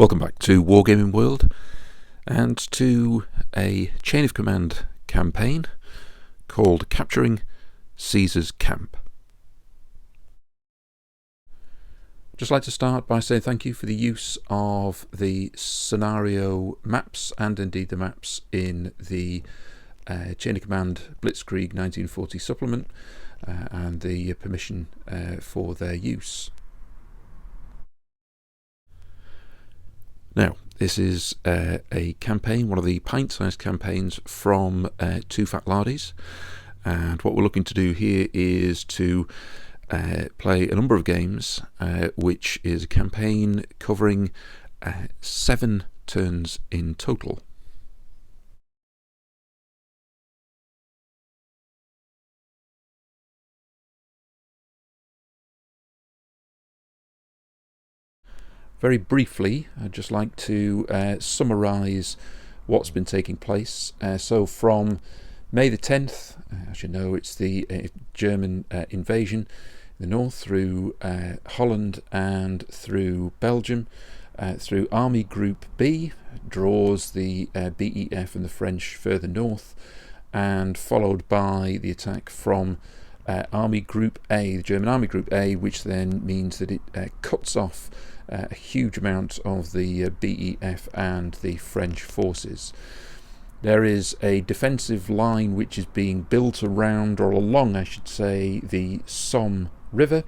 Welcome back to Wargaming World and to a chain of command campaign called Capturing Caesar's Camp. Just like to start by saying thank you for the use of the scenario maps and indeed the maps in the Chain of Command Blitzkrieg 1940 supplement and the permission for their use. Now, this is a campaign, one of the pint-sized campaigns from Two Fat Lardies, and what we're looking to do here is to play a number of games, which is a campaign covering 7 turns in total. Very briefly, I'd just like to summarise what's been taking place. So from May the 10th, as you know, it's the German invasion in the north through Holland and through Belgium, through Army Group B, draws the BEF and the French further north, and followed by the attack from Army Group A, the German Army Group A, which then means that it cuts off a huge amount of the BEF and the French forces. There is a defensive line which is being built around, or along I should say, the Somme River.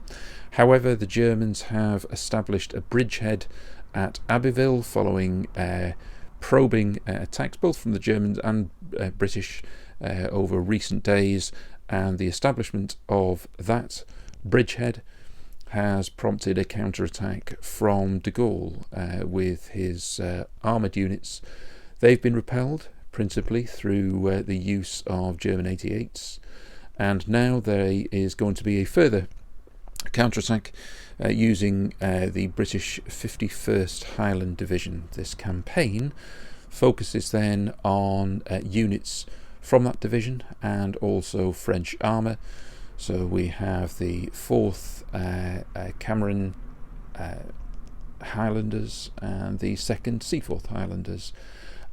However, the Germans have established a bridgehead at Abbeville following probing attacks both from the Germans and British over recent days, and the establishment of that bridgehead has prompted a counterattack from de Gaulle with his armoured units. They've been repelled principally through the use of German 88s, and now there is going to be a further counterattack using the British 51st Highland Division. This campaign focuses then on units from that division and also French armour. So we have the 4th Cameron Highlanders and the 2nd Seaforth Highlanders,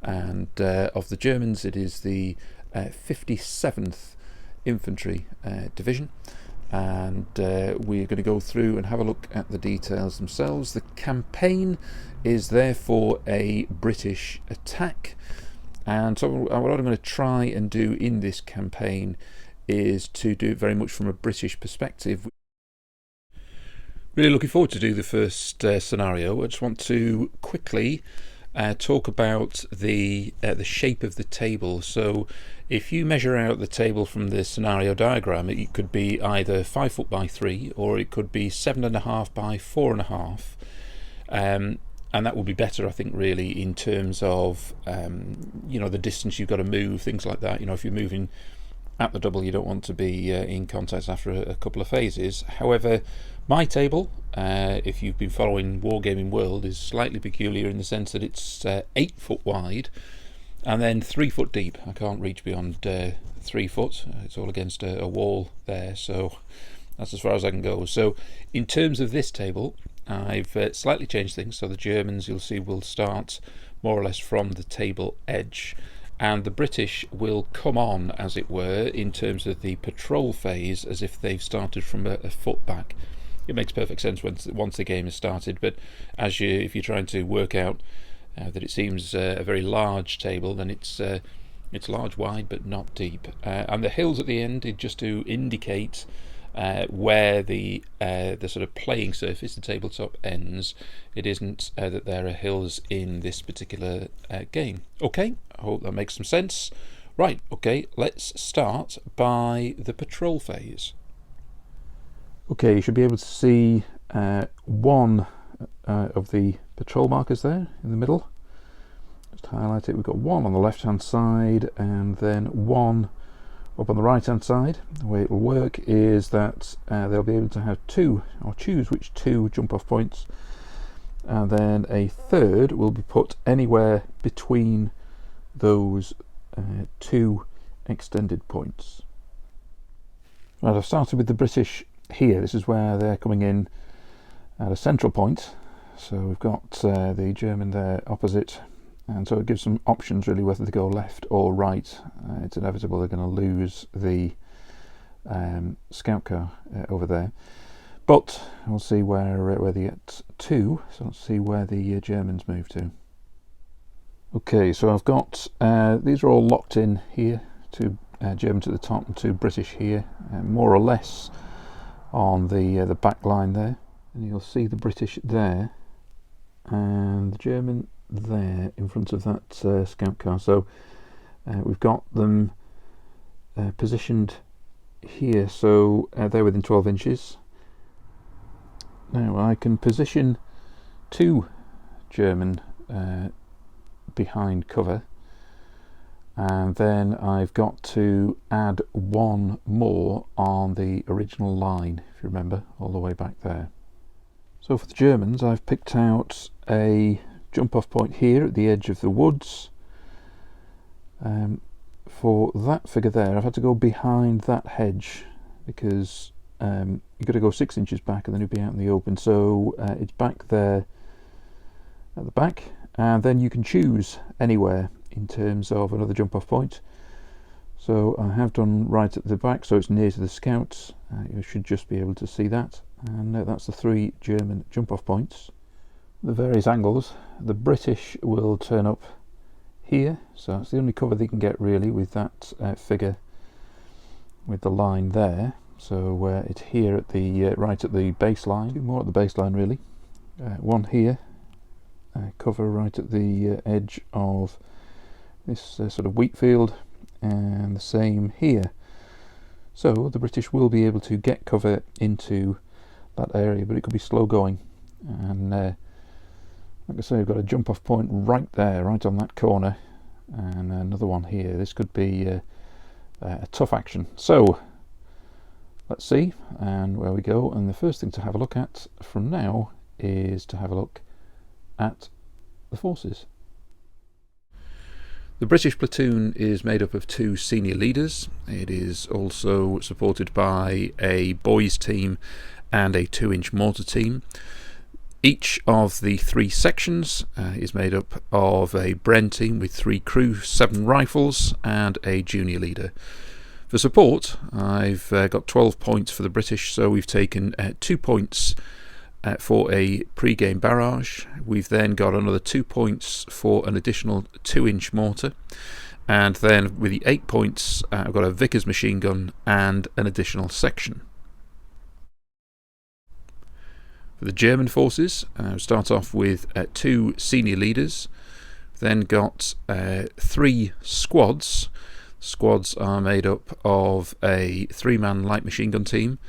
and of the Germans it is the 57th Infantry Division, and we're going to go through and have a look at the details themselves. The campaign is therefore a British attack, and so what I'm going to try and do in this campaign is to do it very much from a British perspective. Really looking forward to do the first scenario. I just want to quickly talk about the shape of the table. So if you measure out the table from the scenario diagram, it could be either 5 foot by 3 or it could be 7.5 by 4.5, and that would be better, I think, really, in terms of the distance you've got to move, things like that. If you're moving at the double, you don't want to be in contact after a couple of phases. However, my table, if you've been following Wargaming World, is slightly peculiar in the sense that it's 8 foot wide and then 3 foot deep. I can't reach beyond 3 foot. It's all against a wall there, so that's as far as I can go. So in terms of this table, I've slightly changed things. So the Germans, you'll see, will start more or less from the table edge, and the British will come on, as it were, in terms of the patrol phase, as if they've started from a foot back. It makes perfect sense once the game is started, but if you're trying to work out that it seems a very large table, then it's large wide but not deep. And the hills at the end, just to indicate where the sort of playing surface, the tabletop, ends. It isn't that there are hills in this particular game. Okay, I hope that makes some sense. Right, okay, let's start by the patrol phase. Okay, you should be able to see one of the patrol markers there in the middle. Just highlight it. We've got one on the left hand side and then one up on the right hand side. The way it will work is that they'll be able to have 2, or choose which 2 jump off points, and then a third will be put anywhere between those 2 extended points. Right, I've started with the British here. This is where they're coming in at a central point, So we've got the German there opposite, and so it gives some options really whether to go left or right. It's inevitable they're going to lose the scout car over there, but we'll see where they get to. So let's see where the Germans move to. Okay, so I've got these are all locked in here, two Germans at the top and two British here, more or less on the back line there, and you'll see the British there and the German there in front of that scout car. So we've got them positioned here, so they're within 12 inches. Now I can position two German behind cover, and then I've got to add one more on the original line, if you remember, all the way back there. So for the Germans, I've picked out a jump off point here at the edge of the woods. For that figure there, I've had to go behind that hedge because you've got to go 6 inches back and then you'll be out in the open. So it's back there at the back, and then you can choose anywhere in terms of another jump off point. So I have done right at the back, so it's near to the scouts. You should just be able to see that, and that's the 3 German jump off points. The various angles. The British will turn up here, so that's the only cover they can get really with that figure with the line there. So it's here at the right at the baseline, 2 more at the baseline really. One here, cover right at the edge of this sort of wheat field, and the same here. So the British will be able to get cover into that area, but it could be slow going. And like I say, we've got a jump off point right there, right on that corner, and another one here. This could be a tough action. So let's see and where we go. And the first thing to have a look at from now is to have a look at the forces. The British platoon is made up of 2 senior leaders. It is also supported by a boys team and a 2-inch mortar team. Each of the 3 sections is made up of a Bren team with 3 crew, 7 rifles and a junior leader. For support, I've got 12 points for the British, so we've taken 2 points for a pre-game barrage. We've then got another 2 points for an additional 2-inch mortar, and then with the 8 points I've got a Vickers machine gun and an additional section. For the German forces, I'll start off with 2 senior leaders, then got 3 squads. Squads are made up of a 3-man light machine gun team.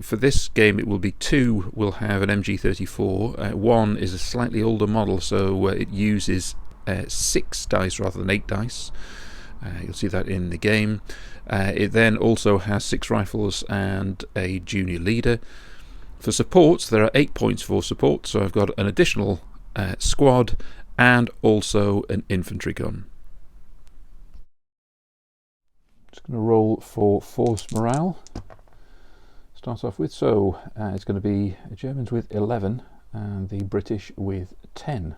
For this game it will be 2 will have an MG34. 1 is a slightly older model, so it uses 6 dice rather than 8 dice. You'll see that in the game. It then also has 6 rifles and a junior leader. For support, there are 8 points for support, so I've got an additional squad and also an infantry gun. Just going to roll for force morale. Start off with, so it's going to be the Germans with 11 and the British with 10.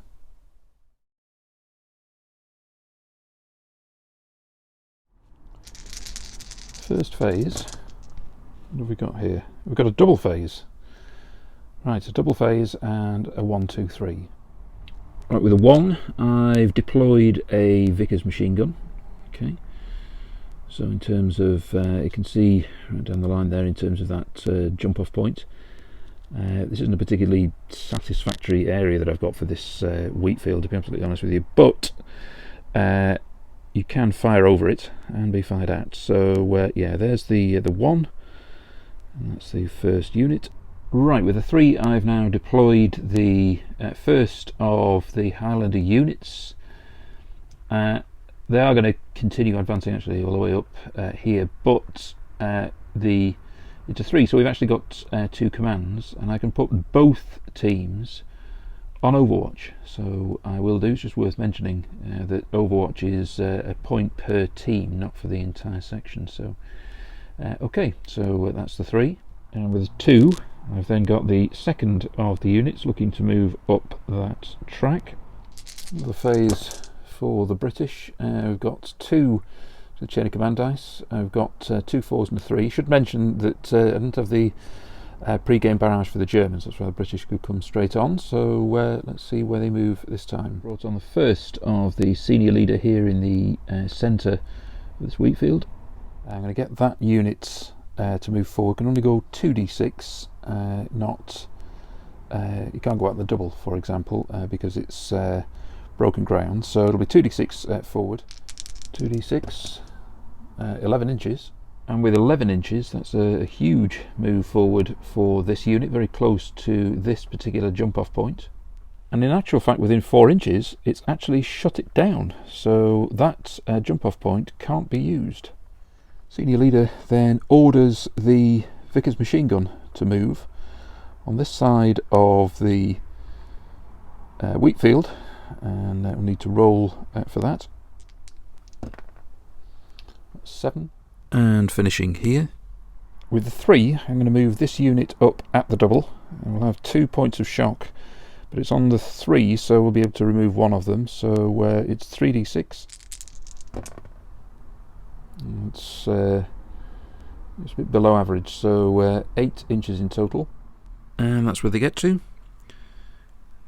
First phase, what have we got here? We've got a double phase. Right, a double phase and a 1, 2, 3. Right, with a 1, I've deployed a Vickers machine gun. Okay. So in terms of, you can see right down the line there in terms of that jump off point. This isn't a particularly satisfactory area that I've got for this wheat field, to be absolutely honest with you, but you can fire over it and be fired at. So yeah, there's the 1, and that's the first unit. Right, with the 3 I've now deployed the first of the Highlander units. They are going to continue advancing actually all the way up here, but it's a 3, so we've actually got 2 commands, and I can put both teams on Overwatch. So I will do. It's just worth mentioning that Overwatch is a point per team, not for the entire section. So okay, so that's the 3, and with 2 I've then got the second of the units looking to move up that track. Another phase for the British. We've got two chain of command dice. I've got 2 4s and a 3. Should mention that I didn't have the pre-game barrage for the Germans. That's why the British could come straight on. So let's see where they move this time. Brought on the first of the senior leader here in the centre of this wheat field. I'm going to get that unit to move forward. Can only go 2d6, not you can't go out the double, for example, because it's broken ground. So it'll be 2d6 forward. 2d6, 11 inches. And with 11 inches, that's a huge move forward for this unit, very close to this particular jump-off point. And in actual fact, within 4 inches, it's actually shut it down. So that jump-off point can't be used. Senior leader then orders the Vickers machine gun to move on this side of the wheat field, and we'll need to roll for that. 7. And finishing here. With the 3, I'm going to move this unit up at the double, and we'll have 2 points of shock, but it's on the 3, so we'll be able to remove one of them. So it's 3d6. It's a bit below average, so 8 inches in total. And that's where they get to.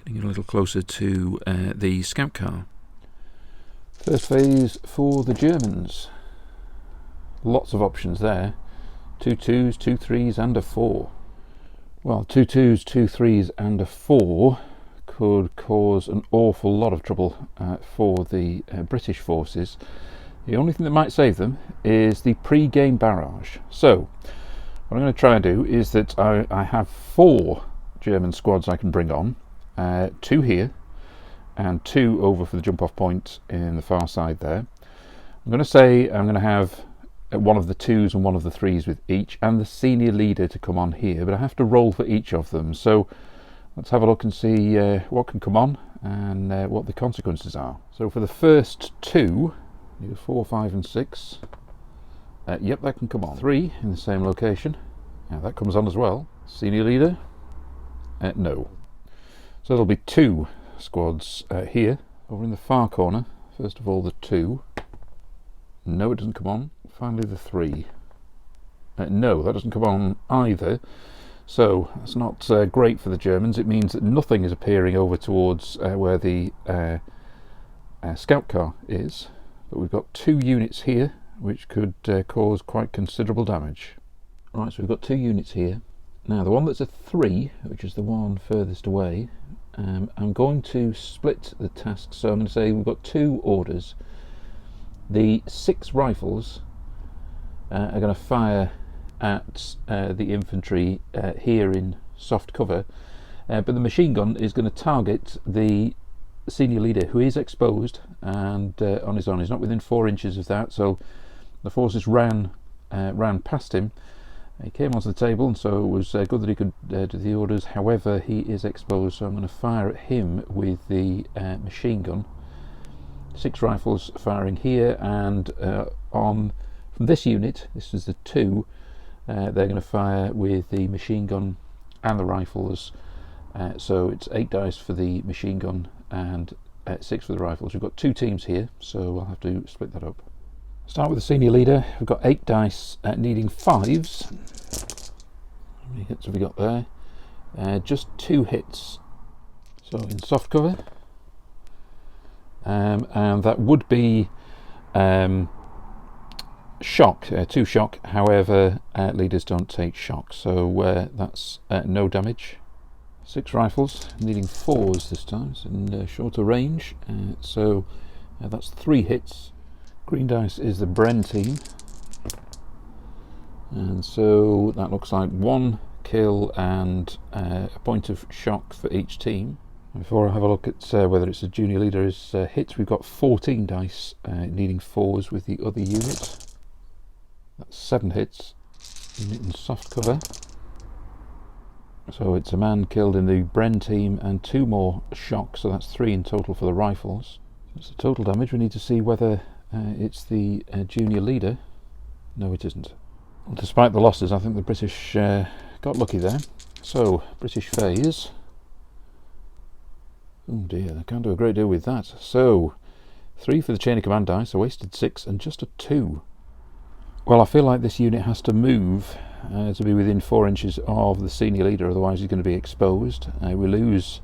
Getting a little closer to the scout car. First phase for the Germans. Lots of options there. 2 2s, 2 3s and a 4. Well, 2 2s, 2 3s and a 4 could cause an awful lot of trouble for the British forces. The only thing that might save them is the pre-game barrage. So what I'm going to try and do is that I have 4 German squads I can bring on, 2 here and 2 over for the jump off point in the far side there. I'm going to say I'm going to have one of the 2s and one of the 3s with each, and the senior leader to come on here, but I have to roll for each of them. So let's have a look and see what can come on and what the consequences are. So for the first 2, need a 4, 5 and 6. Yep, that can come on. 3 in the same location. Now that comes on as well. Senior leader? No. So there'll be 2 squads here. Over in the far corner, first of all the 2. No, it doesn't come on. Finally the 3. No, that doesn't come on either. So that's not great for the Germans. It means that nothing is appearing over towards where the scout car is. But we've got 2 units here, which could cause quite considerable damage. Right, so we've got 2 units here. Now the one that's a 3, which is the one furthest away, I'm going to split the task. So I'm going to say we've got 2 orders. The 6 rifles are going to fire at the infantry here in soft cover, but the machine gun is going to target the senior leader, who is exposed and on his own. He's not within 4 inches of that, so the forces ran past him. He came onto the table, and so it was good that he could do the orders. However, he is exposed, so I'm going to fire at him with the machine gun. 6 rifles firing here, and from this unit, this is the 2, they're going to fire with the machine gun and the rifles. So it's 8 dice for the machine gun and 6 for the rifles. We've got 2 teams here, so we'll have to split that up. Start with the senior leader. We've got 8 dice needing 5s. How many hits have we got there? Just 2 hits. So in soft cover. And that would be shock, 2 shock. However, leaders don't take shock, so that's no damage. 6 rifles, needing 4s this time. It's in shorter range, so that's 3 hits. Green dice is the Bren team, and so that looks like 1 kill and a point of shock for each team. Before I have a look at whether it's a junior leader's hits, we've got 14 dice needing 4s with the other unit. That's 7 hits. Unit in soft cover. So it's a man killed in the Bren team and 2 more shock, so that's 3 in total for the rifles. That's the total damage. We need to see whether it's the junior leader. No, it isn't. Well, despite the losses, I think the British got lucky there. So, British phase. Oh dear, I can't do a great deal with that. So, 3 for the chain of command dice, I wasted 6 and just a 2. Well, I feel like this unit has to move to be within 4 inches of the senior leader, otherwise he's going to be exposed. We lose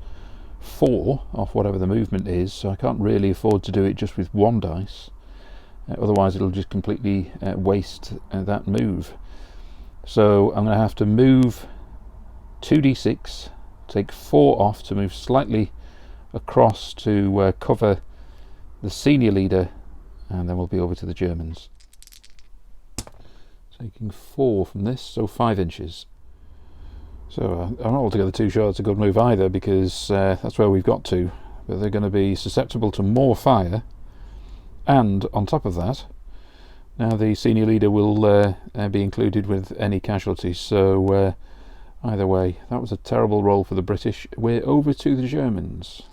4 off whatever the movement is, so I can't really afford to do it just with 1 dice. Otherwise it'll just completely waste that move. So I'm going to have to move 2d6, take 4 off to move slightly across to cover the senior leader, and then we'll be over to the Germans. Taking 4 from this, so 5 inches. So I'm not altogether too sure it's a good move either, because that's where we've got to. But they're going to be susceptible to more fire, and on top of that, now the senior leader will be included with any casualties. So either way, that was a terrible roll for the British. We're over to the Germans.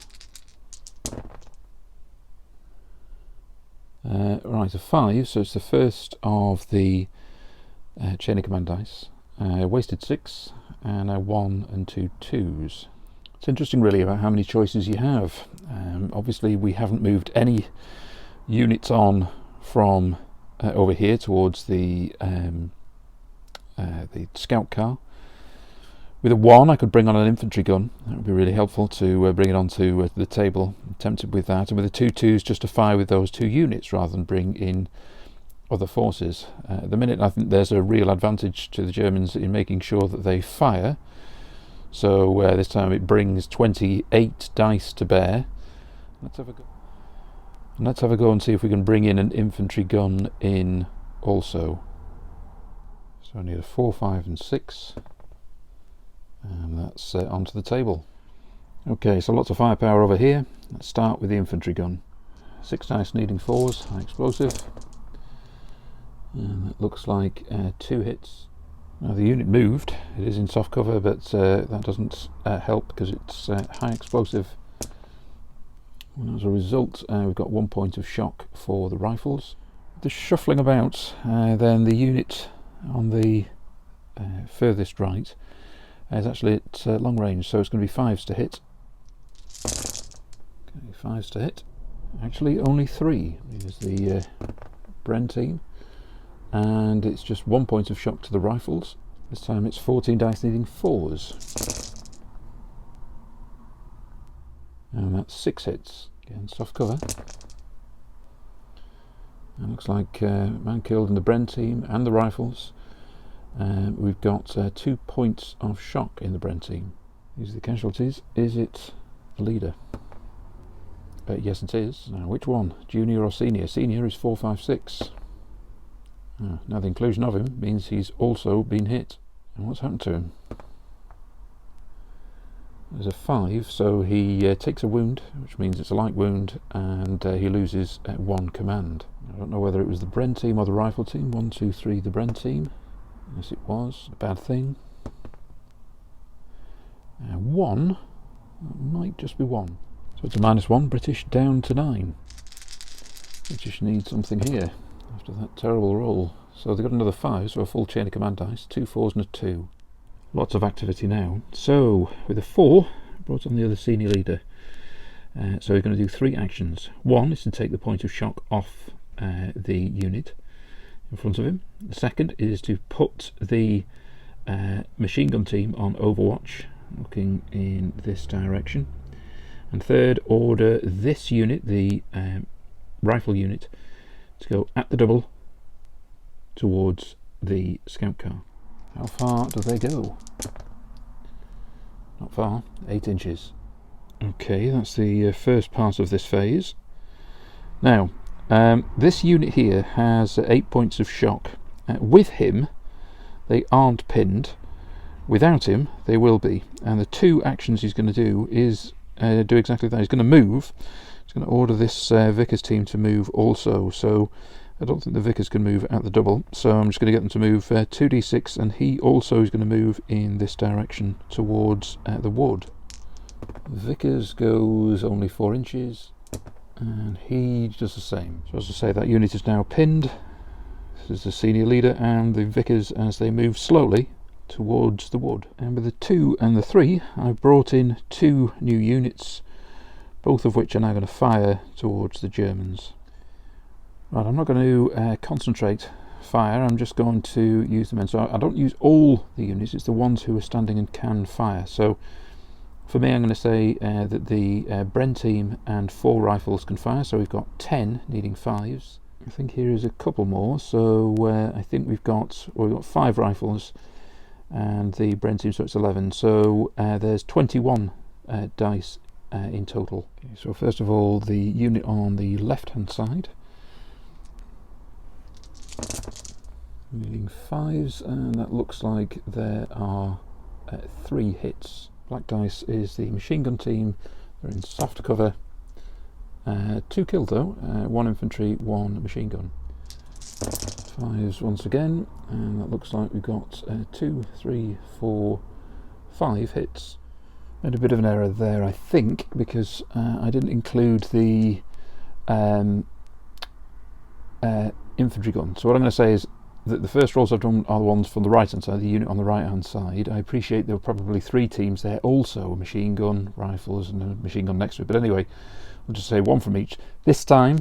Right, a 5, so it's the first of the chain of command dice. Wasted 6, and a 1 and 2 2s. It's interesting really about how many choices you have. Obviously we haven't moved any units on from over here towards the scout car. With a 1 I could bring on an infantry gun. That would be really helpful to bring it onto the table. I'm tempted with that. And with the 2 2s, just to fire with those 2 units rather than bring in other forces. At the minute I think there's a real advantage to the Germans in making sure that they fire. So this time it brings 28 dice to bear. Let's have a go. And let's have a go and see if we can bring in an infantry gun in also. So I need a 4, 5 and 6. And that's onto the table. Okay, so lots of firepower over here. Let's start with the infantry gun. 6 dice needing 4s, high explosive. And that looks like 2 hits. Now the unit moved. It is in soft cover, but that doesn't help because it's high explosive. And as a result, we've got 1 point of shock for the rifles. The shuffling about, then the unit on the furthest right is actually at long range, so it's going to be 5s to hit. Okay, 5s to hit. Actually, only 3 is the Bren team, and it's just 1 point of shock to the rifles. This time it's 14 dice needing 4s. And that's 6 hits. Again, soft cover. It looks like man killed in the Bren team and the rifles. We've got 2 points of shock in the Bren team. These are the casualties. Is it the leader? Yes, it is. Now, which one? Junior or senior? Senior is 4, 5, 6. Now the inclusion of him means he's also been hit. And what's happened to him? There's a 5, so he takes a wound, which means it's a light wound, and he loses 1 command. I don't know whether it was the Bren team or the rifle team. 1, 2, 3, the Bren team. Yes, it was. A bad thing. 1. Might just be 1. So it's a -1. British down to 9. British need something here after that terrible roll. So they've got another 5, so a full chain of command dice. 2 4s and a 2. Lots of activity now. So with a 4, brought on the other senior leader. So we're going to do 3 actions. 1 is to take the point of shock off the unit in front of him. The second is to put the machine gun team on overwatch, looking in this direction. And third, order this unit, the rifle unit, to go at the double towards the scout car. How far do they go? Not far, 8 inches. Okay, that's the first part of this phase. Now, this unit here has 8 points of shock. With him, they aren't pinned. Without him, they will be. And the 2 actions he's going to do is do exactly that. He's going to move. He's going to order this Vickers team to move also. So I don't think the Vickers can move at the double. So I'm just going to get them to move 2d6, and he also is going to move in this direction towards the wood. Vickers goes only 4 inches. And he does the same. So as I say, that unit is now pinned. This is the senior leader and the Vickers, as they move slowly, towards the wood. And with the 2 and the 3, I've brought in 2 new units, both of which are now going to fire towards the Germans. Right, I'm not going to concentrate fire, I'm just going to use the men. So I don't use all the units, it's the ones who are standing and can fire. So for me, I'm going to say that the Bren team and 4 rifles can fire, so we've got 10 needing 5s. I think here is a couple more, so I think we've got 5 rifles and the Bren team, so it's 11. So there's 21 dice in total. Okay, so first of all, the unit on the left hand side, needing 5s, and that looks like there are 3 hits. Black dice is the machine gun team, they're in soft cover. 2 killed though, 1 infantry, 1 machine gun. 5s once again, and that looks like we've got 2, 3, 4, 5 hits. Made a bit of an error there, I think, because I didn't include the infantry gun. So what I'm going to say is that the first rolls I've done are the ones from the right hand side, the unit on the right hand side. I appreciate there were probably 3 teams there also, a machine gun, rifles and a machine gun next to it, but anyway, we'll just say 1 from each. This time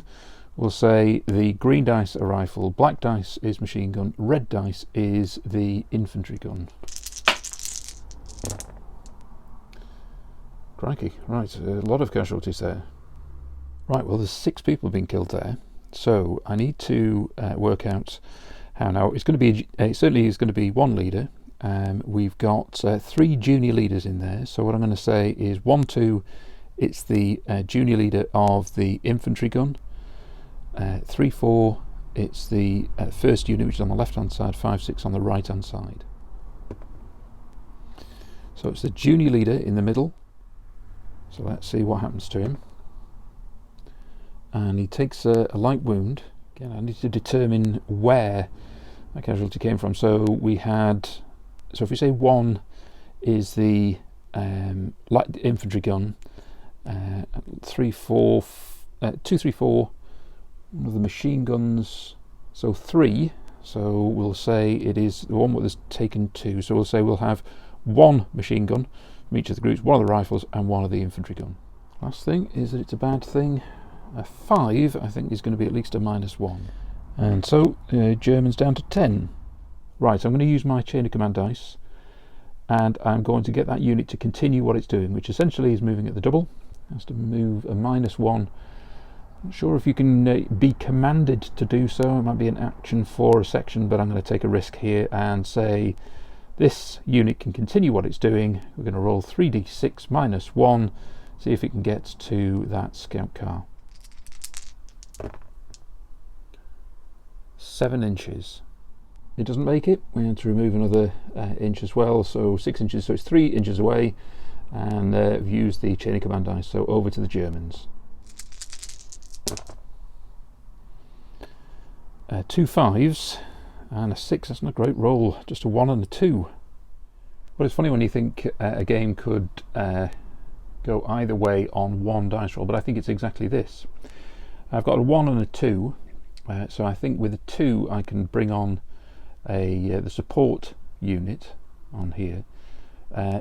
we'll say the green dice are rifle, black dice is machine gun, red dice is the infantry gun. Crikey, right, a lot of casualties there. Right, well there's 6 people being killed there, so I need to work out how. Now it's going to be, it certainly is going to be 1 leader. We've got 3 junior leaders in there, so what I'm going to say is 1, 2, it's the junior leader of the infantry gun. 3, 4, it's the first unit, which is on the left hand side. 5, 6 on the right hand side. So it's the junior leader in the middle, so let's see what happens to him. And he takes a light wound. Again, I need to determine where my casualty came from. So we had, so if we say 1 is the light infantry gun, 3, 4, 2, 3, 4, one of the machine guns, so 3, so we'll say it is the one that has taken 2, so we'll say we'll have 1 machine gun from each of the groups, 1 of the rifles and 1 of the infantry gun. Last thing is that it's a bad thing. A 5 I think is going to be at least a -1, and so Germans down to 10. Right, I'm going to use my chain of command dice and I'm going to get that unit to continue what it's doing, which essentially is moving at the double. It has to move a -1. Not sure if you can be commanded to do so. It might be an action for a section, but I'm going to take a risk here and say this unit can continue what it's doing. We're going to roll 3d6 -1, see if it can get to that scout car. 7 inches. It doesn't make it. We had to remove another inch as well, so 6 inches, so it's 3 inches away, and we've used the chain of command dice, so over to the Germans. 2 5s and a 6, that's not a great roll, just a 1 and a 2. Well, it's funny when you think a game could go either way on 1 dice roll, but I think it's exactly this. I've got a 1 and a 2, so I think with a 2 I can bring on the support unit on here.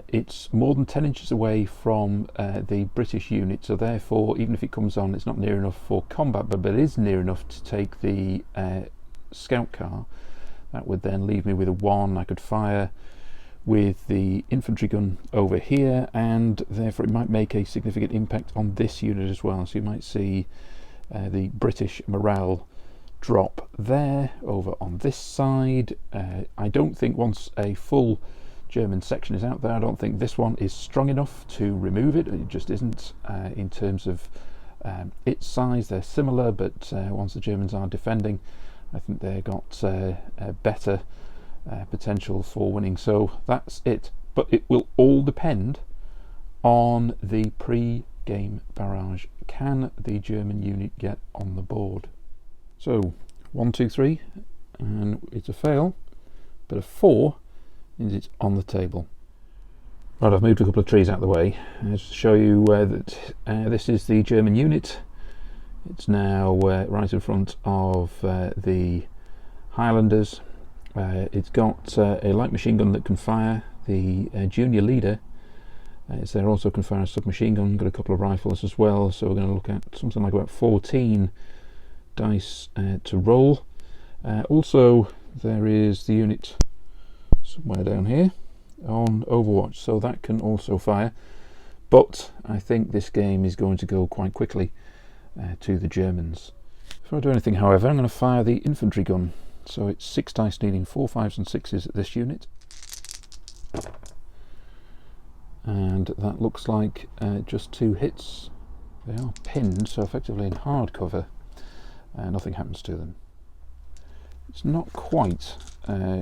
It's more than 10 inches away from the British unit, so therefore even if it comes on it's not near enough for combat, but it is near enough to take the scout car. That would then leave me with a 1. I could fire with the infantry gun over here, and therefore it might make a significant impact on this unit as well. So you might see the British morale drop there over on this side. I don't think once a full German section is out there, I don't think this one is strong enough to remove it. It just isn't in terms of its size. They're similar, but once the Germans are defending, I think they've got a better potential for winning. So that's it, but it will all depend on the pre-game barrage. Can the German unit get on the board? So 1, 2, 3, and it's a fail, but a 4 means it's on the table. Right, I've moved a couple of trees out of the way just to show you that this is the German unit. It's now right in front of the Highlanders. It's got a light machine gun that can fire. The junior leader is there, also can fire a submachine gun. Got a couple of rifles as well, so we're going to look at something like about 14 dice to roll. Also, there is the unit somewhere down here on Overwatch, so that can also fire. But I think this game is going to go quite quickly to the Germans. Before I do anything, however, I'm going to fire the infantry gun. So it's 6 dice, needing 4, 5s and 6s at this unit. And that looks like just 2 hits. They are pinned, so effectively in hard cover. Nothing happens to them. It's not quite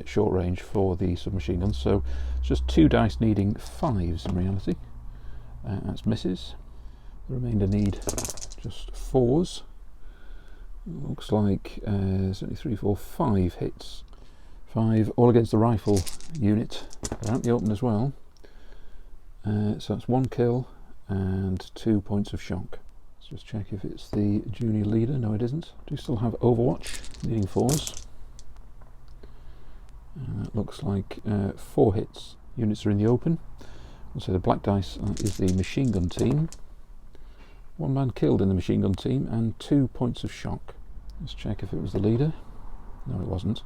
short range for the submachine gun, so it's just 2 dice needing 5s in reality. That's misses. The remainder need just 4s. Looks like certainly 3, 4, 5 hits. 5 all against the rifle unit. They're out in the open as well. So that's 1 kill and 2 points of shock. Let's just check if it's the junior leader. No, it isn't. Do still have Overwatch, needing 4s. And that looks like 4 hits. Units are in the open. So the black dice is the machine gun team. 1 man killed in the machine gun team and 2 points of shock. Let's check if it was the leader. No, it wasn't.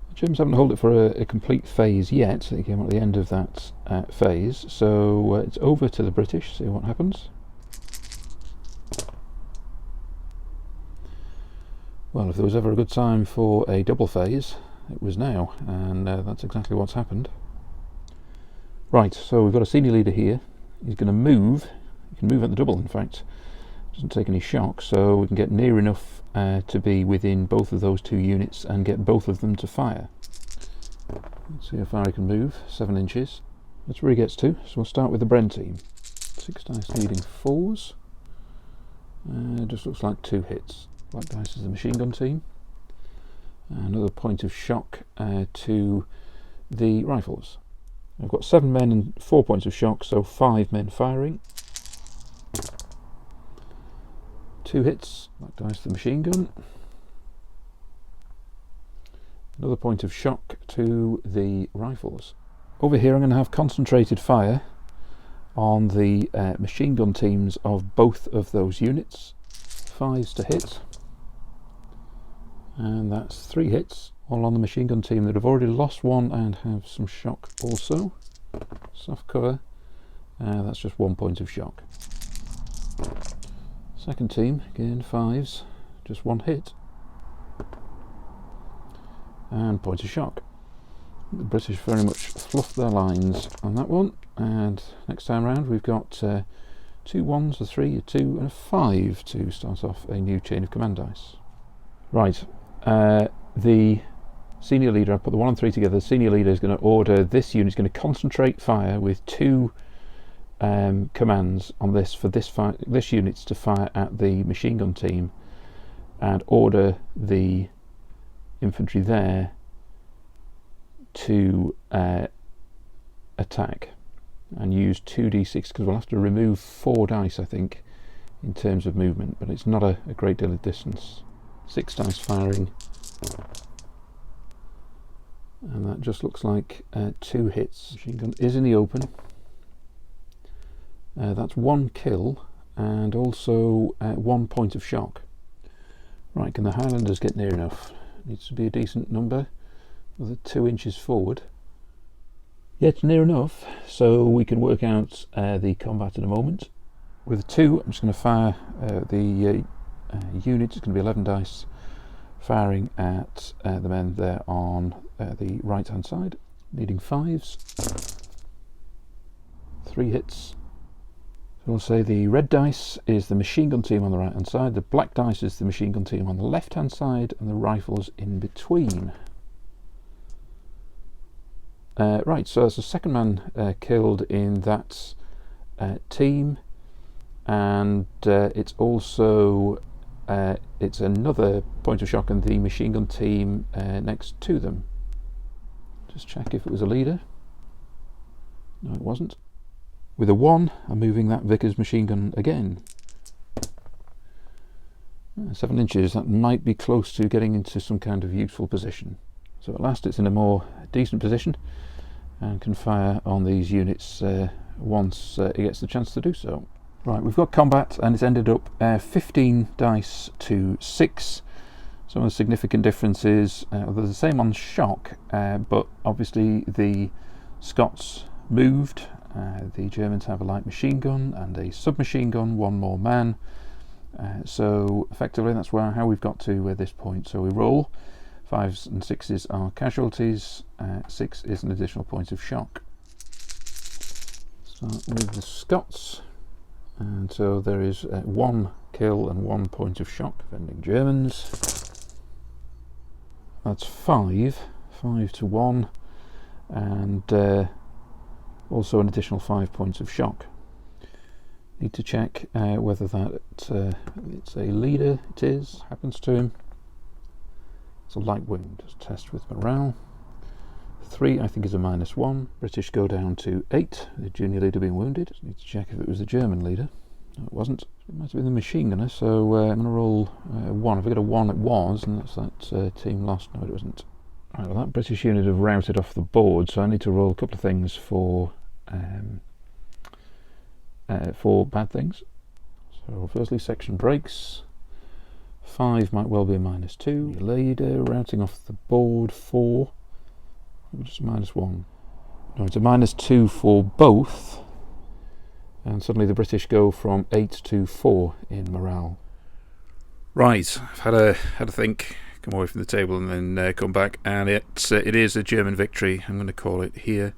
The Germans haven't held it for a complete phase yet. They came at the end of that phase, so it's over to the British. See what happens. Well, if there was ever a good time for a double phase, it was now, and that's exactly what's happened. Right, so we've got a senior leader here. He's going to move. He can move at the double, in fact. Doesn't take any shock, so we can get near enough to be within both of those 2 units and get both of them to fire. Let's see how far he can move. 7 inches. That's where he gets to. So we'll start with the Bren team. 6 dice needing 4s. Just looks like 2 hits. Black dice is the machine gun team. Another point of shock to the rifles. I've got 7 men and 4 points of shock, so 5 men firing. 2 hits, black dice the machine gun. Another point of shock to the rifles. Over here I'm going to have concentrated fire on the machine gun teams of both of those units. 5s to hit. And that's 3 hits, all on the machine gun team that have already lost 1 and have some shock also. Soft cover, that's just 1 point of shock. Second team, again 5s, just 1 hit. And point of shock. The British very much fluffed their lines on that one, and next time round we've got 2 1s, a 3, a 2 and a 5 to start off a new chain of command dice. Right, the senior leader, I put the 1 and 3 together. The senior leader is going to order this unit, is going to concentrate fire with 2 commands on this for this unit to fire at the machine gun team, and order the infantry there to attack, and use 2d6 because we'll have to remove 4 dice I think in terms of movement, but it's not a great deal of distance. 6 dice firing, and that just looks like 2 hits. Machine gun is in the open. That's 1 kill and also 1 point of shock. Right, can the Highlanders get near enough? Needs to be a decent number with a 2 inches forward. Yeah, it's near enough, so we can work out the combat in a moment. With a 2, I'm just going to fire the unit. It's going to be 11 dice firing at the men there on the right hand side, needing 5s. 3 hits. So we'll say the red dice is the machine gun team on the right hand side, the black dice is the machine gun team on the left hand side, and the rifles in between. Right, so there's a second man killed in that team, and it's also it's another point of shock in the machine gun team next to them. Just check if it was a leader. No, it wasn't. With a 1, I'm moving that Vickers machine gun again. 7 inches, that might be close to getting into some kind of useful position. So at last it's in a more decent position and can fire on these units once it gets the chance to do so. Right, we've got combat and it's ended up 15 dice to 6. Some of the significant differences, they're the same on shock, but obviously the Scots moved. The Germans have a light machine gun and a submachine gun, one more man. So effectively that's how we've got to this point. So we roll. 5s and 6s are casualties, 6 is an additional point of shock. Start with the Scots, and so there is 1 kill and 1 point of shock defending Germans. That's 5 to 1, and also an additional 5 points of shock. Need to check whether that it's a leader. It is, happens to him. It's a light wound. Just test with morale. 3 I think is a -1. British go down to 8. The junior leader being wounded. Just need to check if it was the German leader. No, it wasn't. It might have been the machine gunner. So I'm going to roll 1. If I get a 1, it was, and that's that team lost. No, it wasn't. Right, well, that British unit have routed off the board, so I need to roll a couple of things for bad things. So firstly, section breaks. 5 might well be a -2. Leader routing off the board. 4. Just -1. No, it's a -2 for both. And suddenly the British go from 8 to 4 in morale. Right, I've had a think, come away from the table and then come back, and it is a German victory. I'm going to call it here.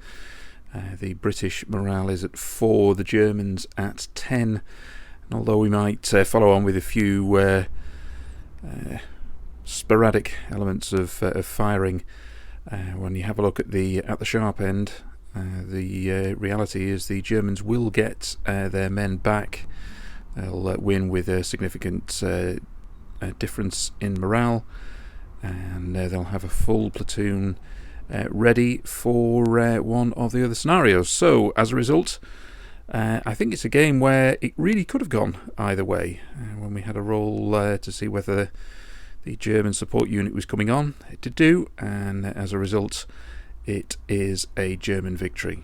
The British morale is at 4, the Germans at 10. And although we might follow on with a few sporadic elements of firing, when you have a look at the sharp end, the reality is the Germans will get their men back. They'll win with a significant difference in morale, and they'll have a full platoon ready for one of the other scenarios. So as a result, I think it's a game where it really could have gone either way. When we had a roll to see whether the German support unit was coming on, it did do, and as a result it is a German victory.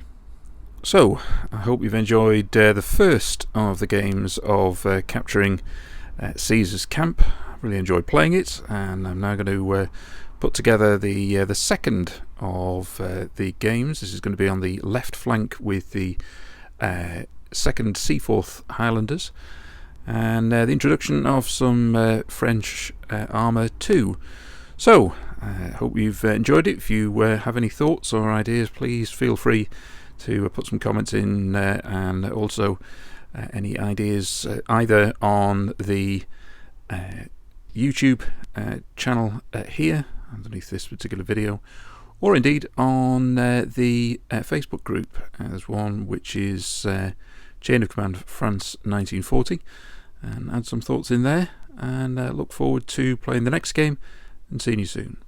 So I hope you've enjoyed the first of the games of capturing Caesar's camp. I really enjoyed playing it, and I'm now going to put together the second of the games. This is going to be on the left flank with the 2nd Seaforth Highlanders, and the introduction of some French armour too. So I hope you've enjoyed it. If you have any thoughts or ideas, please feel free to put some comments in, and also any ideas either on the YouTube channel here underneath this particular video, or indeed on the Facebook group. There's one which is Chain of Command France 1940, and add some thoughts in there, and look forward to playing the next game and seeing you soon.